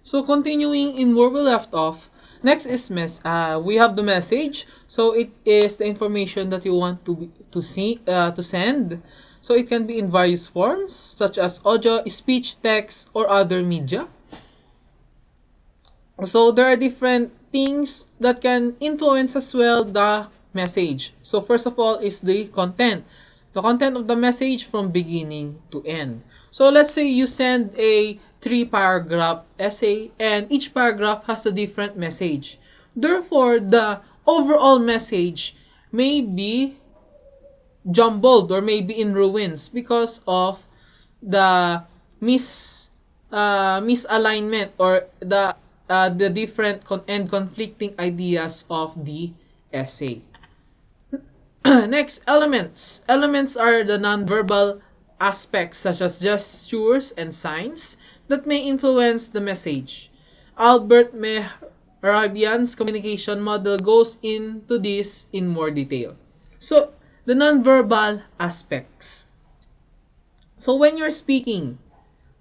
So continuing in where we left off, next is we have the message. So it is the information that you want to send. So it can be in various forms such as audio, speech, text, or other media. So there are different things that can influence as well the message. So first of all is the content. The content of the message from beginning to end. So let's say you send a 3-paragraph essay and each paragraph has a different message. Therefore, the overall message may be jumbled or maybe in ruins because of the misalignment or the different and conflicting ideas of the essay. Next, elements. Elements are the nonverbal aspects such as gestures and signs that may influence the message. Albert Mehrabian's communication model goes into this in more detail. So, the nonverbal aspects. So when you're speaking,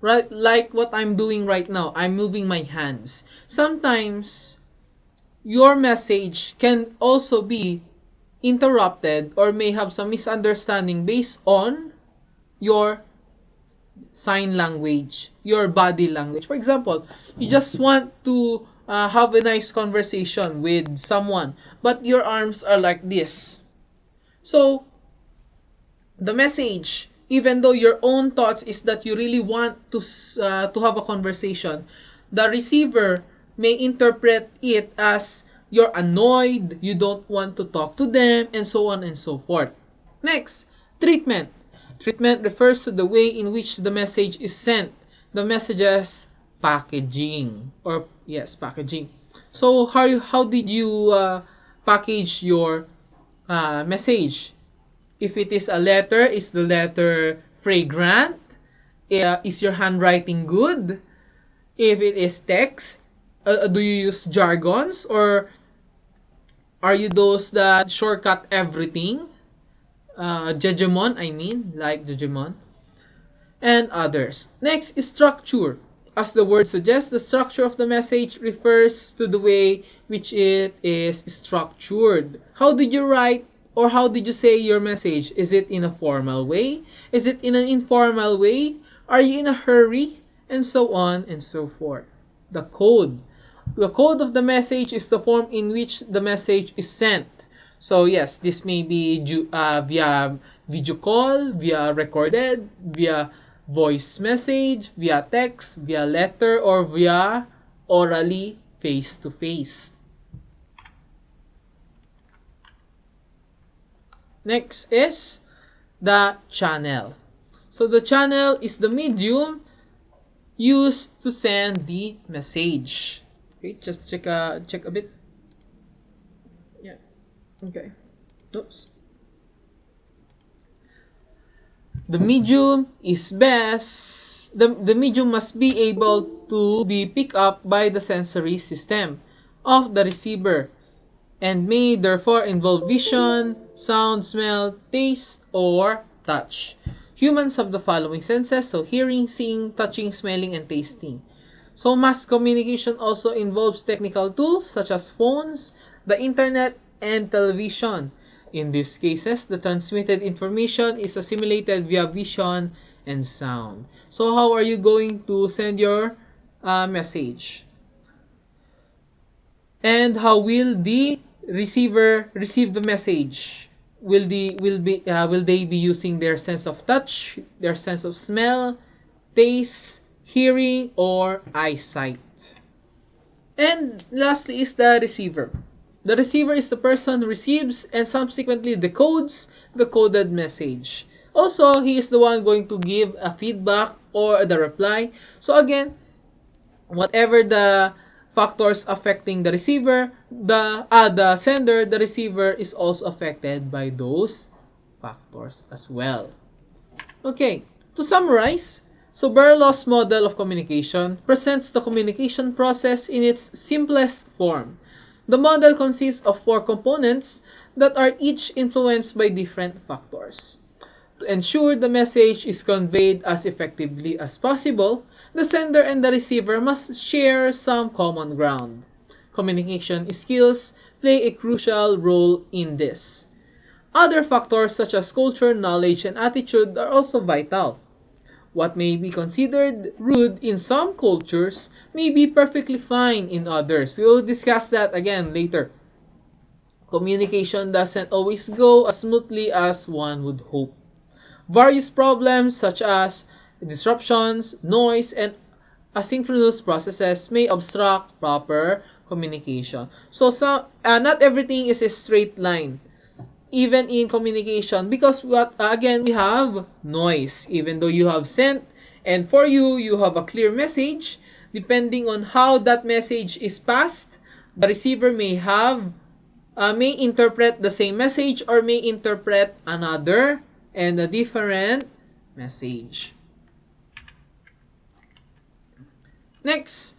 right, like what I'm doing right now, I'm moving my hands. Sometimes your message can also be interrupted or may have some misunderstanding based on your sign language, your body language. For example, you just want to have a nice conversation with someone, but your arms are like this. So, the message, even though your own thoughts is that you really want to have a conversation, the receiver may interpret it as you're annoyed, you don't want to talk to them, and so on and so forth. Next, treatment. Treatment refers to the way in which the message is sent. The message's packaging. Packaging. So, how did you package your message? If it is a letter, is the letter fragrant? Is your handwriting good? If it is text, do you use jargons or are you those that shortcut everything? Jejemon, like Jejemon. And others. Next is structure. As the word suggests, the structure of the message refers to the way which it is structured. How did you write or how did you say your message? Is it in a formal way? Is it in an informal way? Are you in a hurry? And so on and so forth. The code. The code of the message is the form in which the message is sent. So yes, this may be via video call, via recorded, via voice message, via text, via letter, or via orally face-to-face. Next is the channel. So the channel is the medium used to send the message. Okay, just check a bit. Yeah. Okay. Oops. The medium is best. The medium must be able to be picked up by the sensory system of the receiver and may therefore involve vision, sound, smell, taste, or touch. Humans have the following senses, so hearing, seeing, touching, smelling, and tasting. So mass communication also involves technical tools such as phones, the internet, and television. In these cases, the transmitted information is assimilated via vision and sound. So how are you going to send your message? And how will the receiver receive the message? Will they be using their sense of touch, their sense of smell, taste, hearing, or eyesight? And lastly is the receiver. The receiver is the person who receives and subsequently decodes the coded message. Also, he is the one going to give a feedback or the reply. So again, whatever the factors affecting the receiver, the sender, the receiver is also affected by those factors as well. Okay, to summarize, so Berlow's model of communication presents the communication process in its simplest form. The model consists of 4 components that are each influenced by different factors. To ensure the message is conveyed as effectively as possible, the sender and the receiver must share some common ground. Communication skills play a crucial role in this. Other factors such as culture, knowledge, and attitude are also vital. What may be considered rude in some cultures may be perfectly fine in others. We will discuss that again later. Communication doesn't always go as smoothly as one would hope. Various problems such as disruptions, noise, and asynchronous processes may obstruct proper communication. So not everything is a straight line, even in communication, because what again we have noise. Even though you have sent, and for you have a clear message, depending on how that message is passed, the receiver may interpret the same message or may interpret another and a different message. Next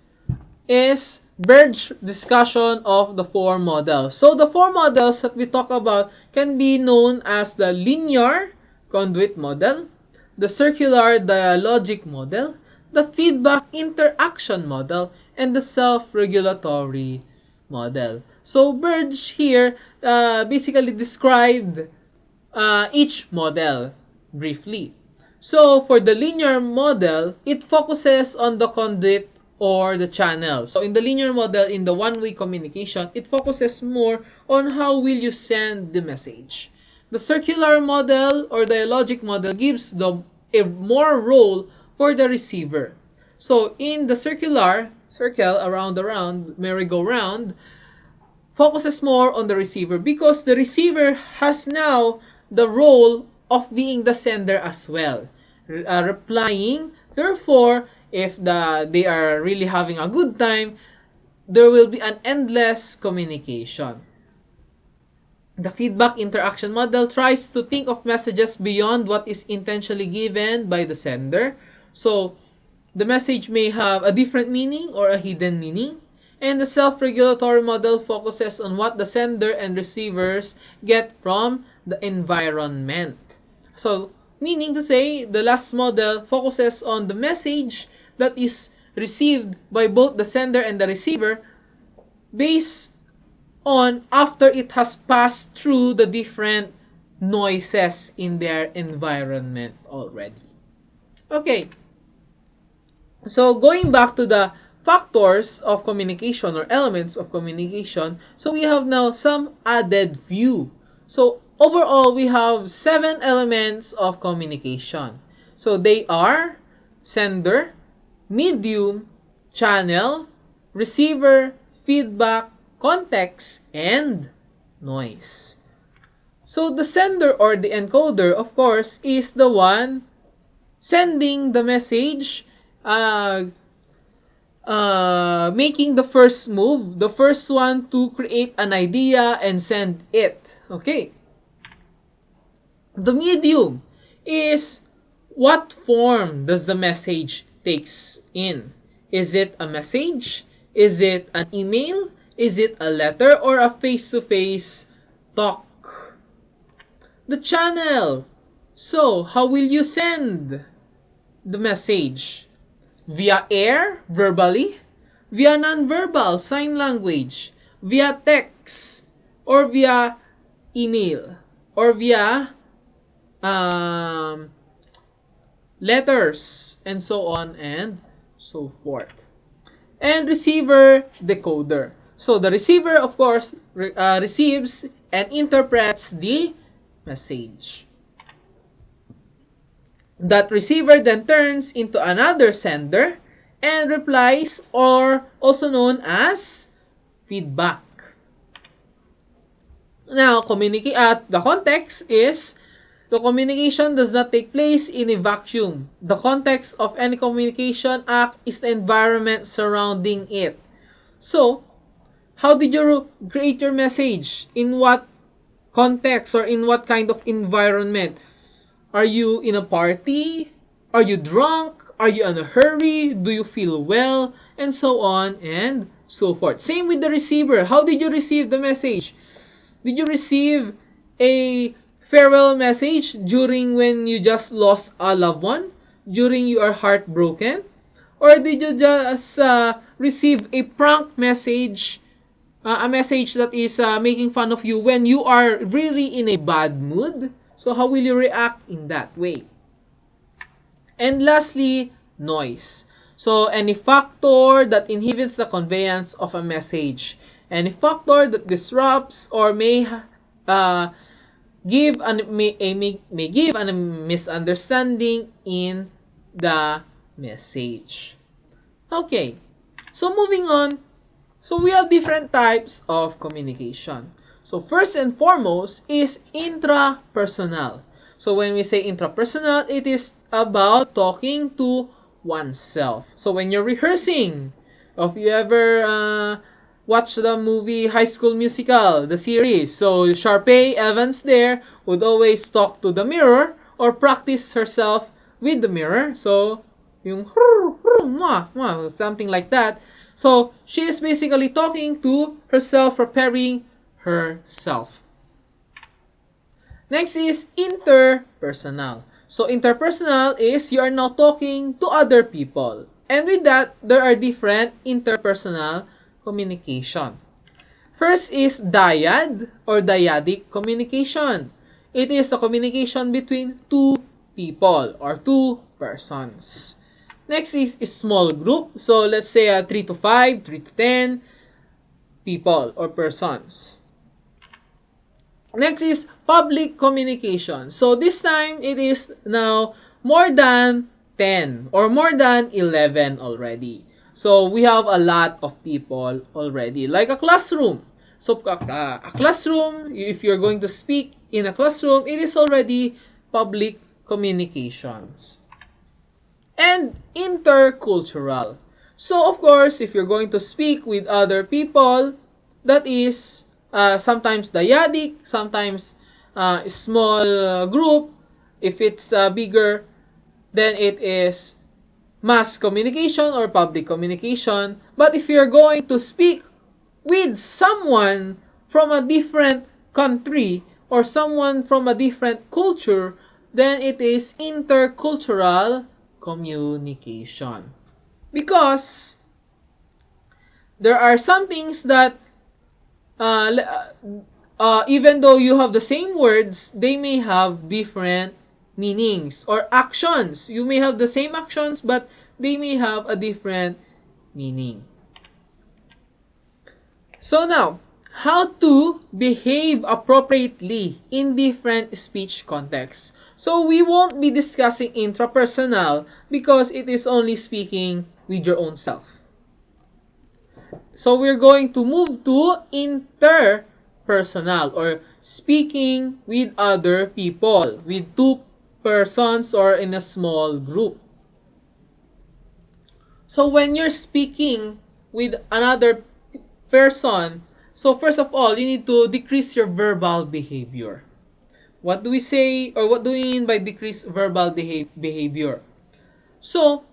is Bird's discussion of the four models. So the four models that we talk about can be known as the linear conduit model, the circular dialogic model, the feedback interaction model, and the self-regulatory model. So Bird here basically described each model briefly. So for the linear model, it focuses on the conduit or the channel. So in the linear model, in the one-way communication, it focuses more on how will you send the message. The circular model or dialogic model gives a more role for the receiver. So in the circle, around, merry-go-round, focuses more on the receiver because the receiver has now the role of being the sender as well, replying. Therefore, if they are really having a good time, there will be an endless communication. The feedback interaction model tries to think of messages beyond what is intentionally given by the sender. So the message may have a different meaning or a hidden meaning. And the self-regulatory model focuses on what the sender and receivers get from the environment. So, meaning to say, the last model focuses on the message that is received by both the sender and the receiver based on after it has passed through the different noises in their environment already. Okay. So, going back to the factors of communication or elements of communication, so we have now some added view. So overall, we have 7 elements of communication. So they are sender, medium, channel, receiver, feedback, context, and noise. So the sender or the encoder, of course, is the one sending the message, making the first move, the first one to create an idea and send it. Okay. The medium is what form does the message takes in. Is it a message? Is it an email? Is it a letter or a face-to-face talk? The channel. So, how will you send the message? Via air, verbally, via nonverbal, sign language, via text, or via email, or via letters, and so on and so forth. And receiver, decoder. So the receiver, of course, receives and interprets the message. That receiver then turns into another sender and replies, or also known as feedback. Now, the context is the communication does not take place in a vacuum. The context of any communication act is the environment surrounding it. So, how did you create your message? In what context or in what kind of environment? Are you in a party? Are you drunk? Are you in a hurry? Do you feel well? And so on and so forth. Same with the receiver. How did you receive the message? Did you receive a farewell message during when you just lost a loved one, during you are heartbroken, or did you just receive a prank message, a message that is making fun of you when you are really in a bad mood? So how will you react in that way? And lastly, noise. So any factor that inhibits the conveyance of a message, any factor that disrupts or may may give a misunderstanding in the message. Okay, so moving on. So we have different types of communication. So first and foremost is intrapersonal. So when we say intrapersonal, it is about talking to oneself. So when you're rehearsing, if you ever watch the movie High School Musical, the series, so Sharpay Evans there would always talk to the mirror or practice herself with the mirror. So yung something like that. So she is basically talking to herself, preparing herself. Next is interpersonal. So interpersonal is you are now talking to other people. And with that, there are different interpersonal communication. First is dyad or dyadic communication. It is a communication between two people or two persons. Next is small group. So let's say 3 to 5, 3 to 10 people or persons. Next is public communication. So this time it is now more than 10 or more than 11 already. So we have a lot of people already, like a classroom. So a classroom, if you're going to speak in a classroom, it is already public communications. And intercultural. So of course, if you're going to speak with other people, that is sometimes dyadic, sometimes small group. If it's bigger, then it is mass communication or public communication. But if you're going to speak with someone from a different country or someone from a different culture, then it is intercultural communication. Because there are some things that even though you have the same words, they may have different meanings or actions. You may have the same actions, but they may have a different meaning. So now, how to behave appropriately in different speech contexts. So we won't be discussing intrapersonal because it is only speaking with your own self. So we're going to move to interpersonal or speaking with other people, with two persons or in a small group. So when you're speaking with another person, so first of all, you need to decrease your verbal behavior. What do we say or what do we mean by decrease verbal behavior? So,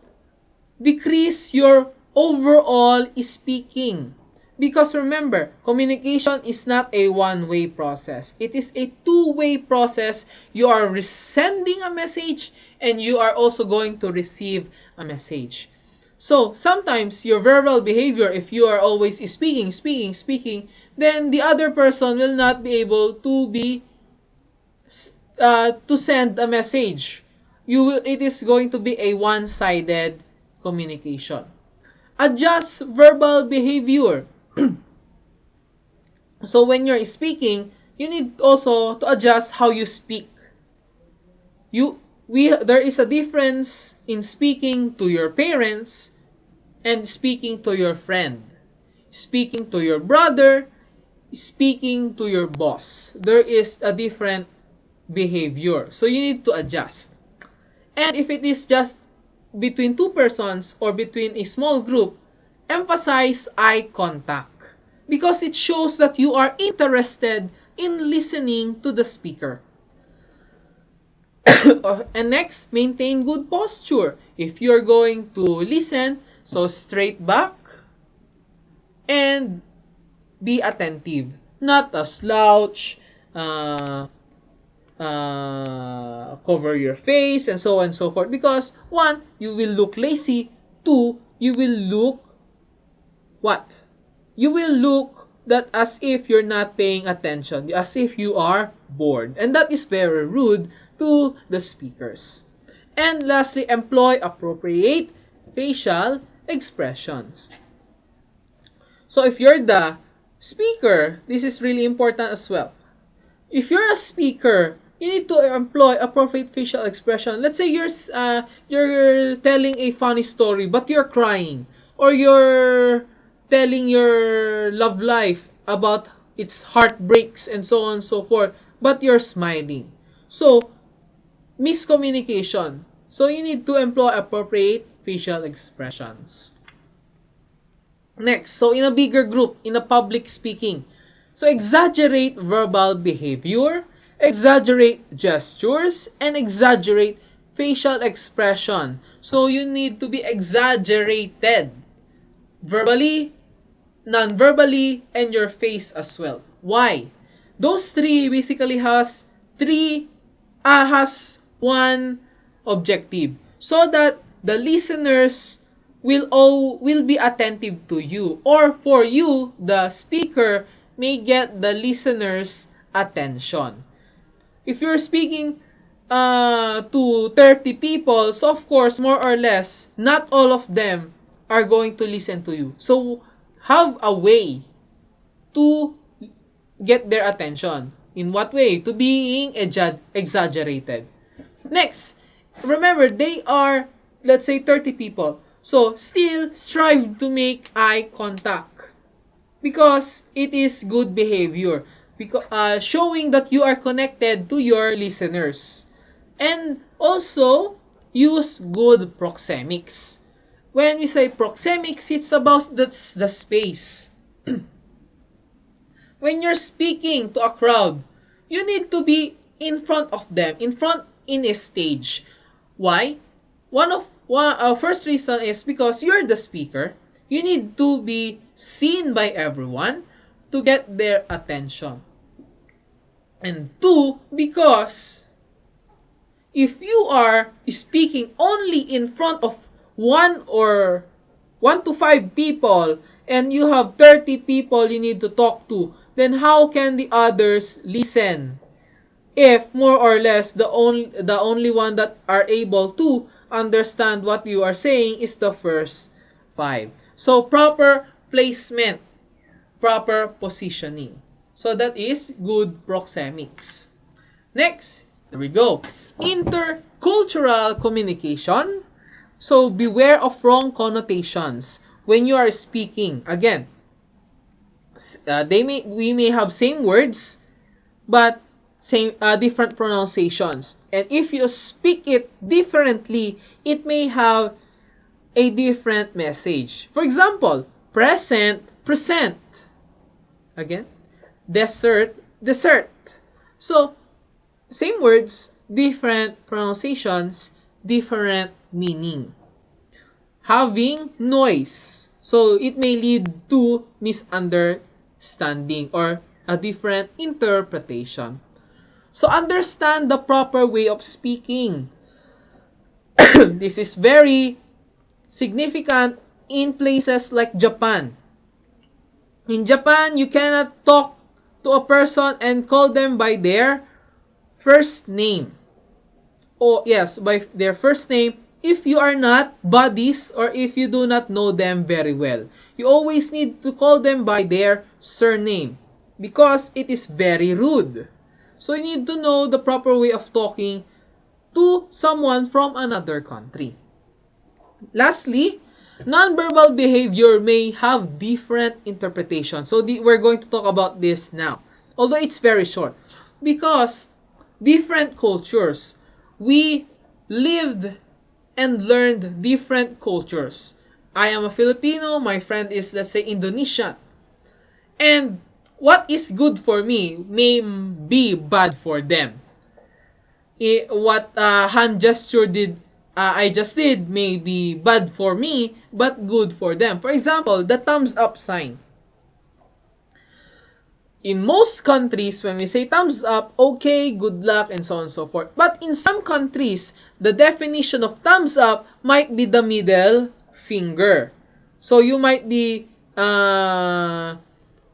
decrease your overall speaking. Because remember, communication is not a one-way process. It is a two-way process. You are sending a message and you are also going to receive a message. So, sometimes your verbal behavior, if you are always speaking, then the other person will not be able to to send a message. It is going to be a one-sided communication. Adjust verbal behavior. So when you're speaking, you need also to adjust how you speak. There is a difference in speaking to your parents and speaking to your friend, speaking to your brother, speaking to your boss. There is a different behavior. So you need to adjust. And if it is just between two persons or between a small group, emphasize eye contact because it shows that you are interested in listening to the speaker. And next, maintain good posture. If you're going to listen, so straight back and be attentive. Not a slouch, cover your face, and so on and so forth. Because one, you will look lazy. Two, you will look what? You will look that as if you're not paying attention, as if you are bored. And that is very rude to the speakers. And lastly, employ appropriate facial expressions. So if you're the speaker, this is really important as well. If you're a speaker, you need to employ appropriate facial expression. Let's say you're telling a funny story, but you're crying, or you're telling your love life about its heartbreaks and so on and so forth, but you're smiling. So miscommunication. So you need to employ appropriate facial expressions. Next, so in a bigger group, in a public speaking, so exaggerate verbal behavior, exaggerate gestures, and exaggerate facial expression. So you need to be exaggerated verbally, non-verbally, and your face as well. Why? Those three basically has one objective, so that the listeners will be attentive to you, or for you, the speaker, may get the listeners' attention. If you're speaking to 30 people, so of course, more or less, not all of them are going to listen to you. So have a way to get their attention. In what way? To being exaggerated. Next, remember, they are, let's say, 30 people. So still strive to make eye contact, because it is good behavior, because showing that you are connected to your listeners. And also use good proxemics. When we say proxemics, it's about the space. When you're speaking to a crowd, you need to be in front of them, in a stage. Why? First reason is because you're the speaker. You need to be seen by everyone to get their attention. And two, because if you are speaking only in front of one to five people, and you have 30 people you need to talk to, then how can the others listen? If more or less the only one that are able to understand what you are saying is the first five. So proper placement, proper positioning. So that is good proxemics. Next, there we go. Intercultural communication. So beware of wrong connotations when you are speaking. Again, we may have same words, but different pronunciations. And if you speak it differently, it may have a different message. For example, present, present. Again, dessert, dessert. So, same words, different pronunciations, different meaning. Having noise. So, it may lead to misunderstanding or a different interpretation. So, understand the proper way of speaking. This is very significant in places like Japan. In Japan, you cannot talk to a person and call them by their first name. Oh, yes, by their first name if you are not buddies or if you do not know them very well. You always need to call them by their surname because it is very rude. So you need to know the proper way of talking to someone from another country. Lastly, nonverbal behavior may have different interpretations. So we're going to talk about this now. Although it's very short. Because different cultures, we lived and learned different cultures. I am a Filipino, my friend is, let's say, Indonesian. And what is good for me may be bad for them. What hand gesture I just did may be bad for me, but good for them. For example, the thumbs up sign. in most countries, when we say thumbs up, okay, good luck, and so on and so forth. But in some countries, the definition of thumbs up might be the middle finger. So you might be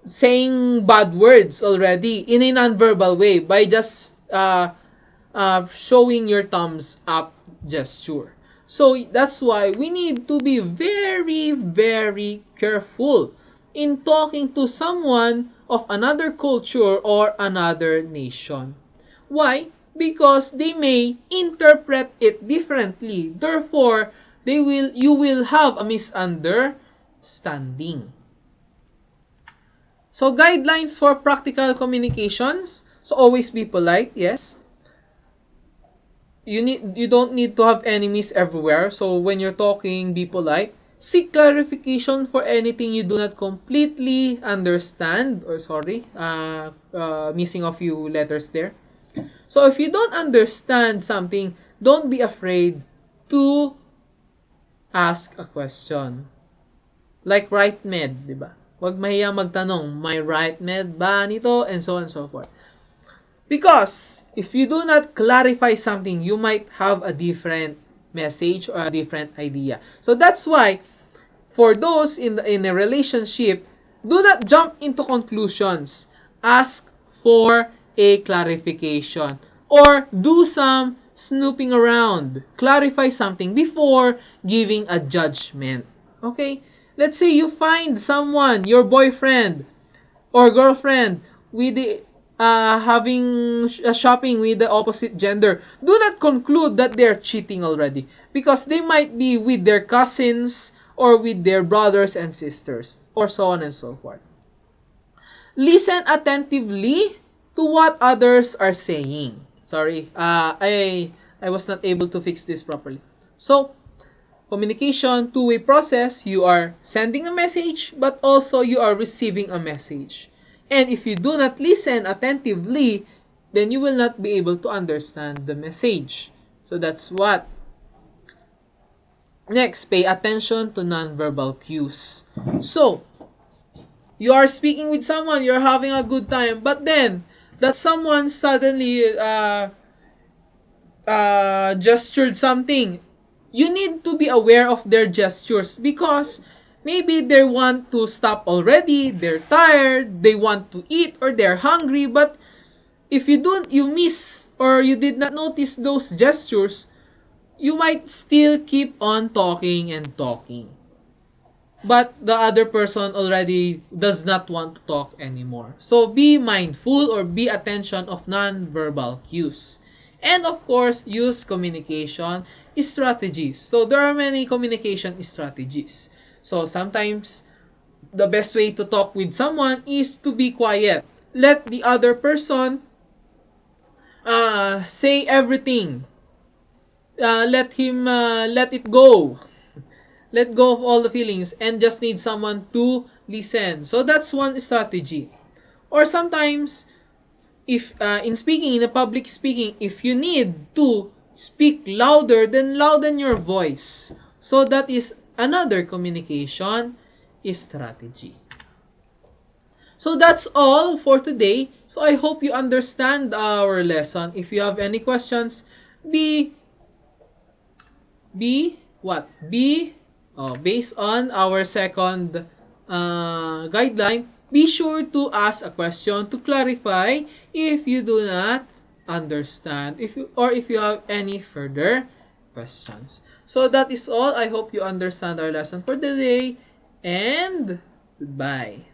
saying bad words already in a non-verbal way by just showing your thumbs up gesture. So that's why we need to be very, very careful in talking to someone of another culture or another nation. Why? Because they may interpret it differently. Therefore, you will have a misunderstanding. So, guidelines for practical communications. So, always be polite, yes. You don't need to have enemies everywhere. So, when you're talking, be polite. Seek clarification for anything you do not completely understand. Missing a few letters there. So, if you don't understand something, don't be afraid to ask a question. Like right med, di ba? Huwag mahiya magtanong, may right med ba nito? And so on and so forth. Because if you do not clarify something, you might have a different message or a different idea. So that's why, for those in a relationship, do not jump into conclusions. Ask for a clarification. Or do some snooping around. Clarify something before giving a judgment. Okay? Let's say you find someone, your boyfriend or girlfriend, with the having shopping with the opposite gender. Do not conclude that they're cheating already, because they might be with their cousins or with their brothers and sisters, or so on and so forth. Listen attentively to what others are saying. Sorry, I was not able to fix this properly. So, communication, two-way process, you are sending a message, but also you are receiving a message. And if you do not listen attentively, then you will not be able to understand the message. So that's what. Next, pay attention to nonverbal cues. So, you are speaking with someone, you're having a good time, but then, that someone suddenly gestured something. You need to be aware of their gestures, because maybe they want to stop already, they're tired, they want to eat, or they're hungry, but if you miss or you did not notice those gestures, you might still keep on talking and talking. But the other person already does not want to talk anymore. So be mindful or be attention of non-verbal cues. And of course, use communication strategies. So there are many communication strategies. So sometimes the best way to talk with someone is to be quiet. Let the other person say everything. Let it go. Let go of all the feelings and just need someone to listen. So that's one strategy. Or sometimes, if in a public speaking, if you need to speak louder, then louden your voice. So that is another communication strategy. So that's all for today. So I hope you understand our lesson. If you have any questions, based on our second guideline, be sure to ask a question to clarify if you do not understand, if you have any further questions. So that is all. I hope you understand our lesson for today, and goodbye.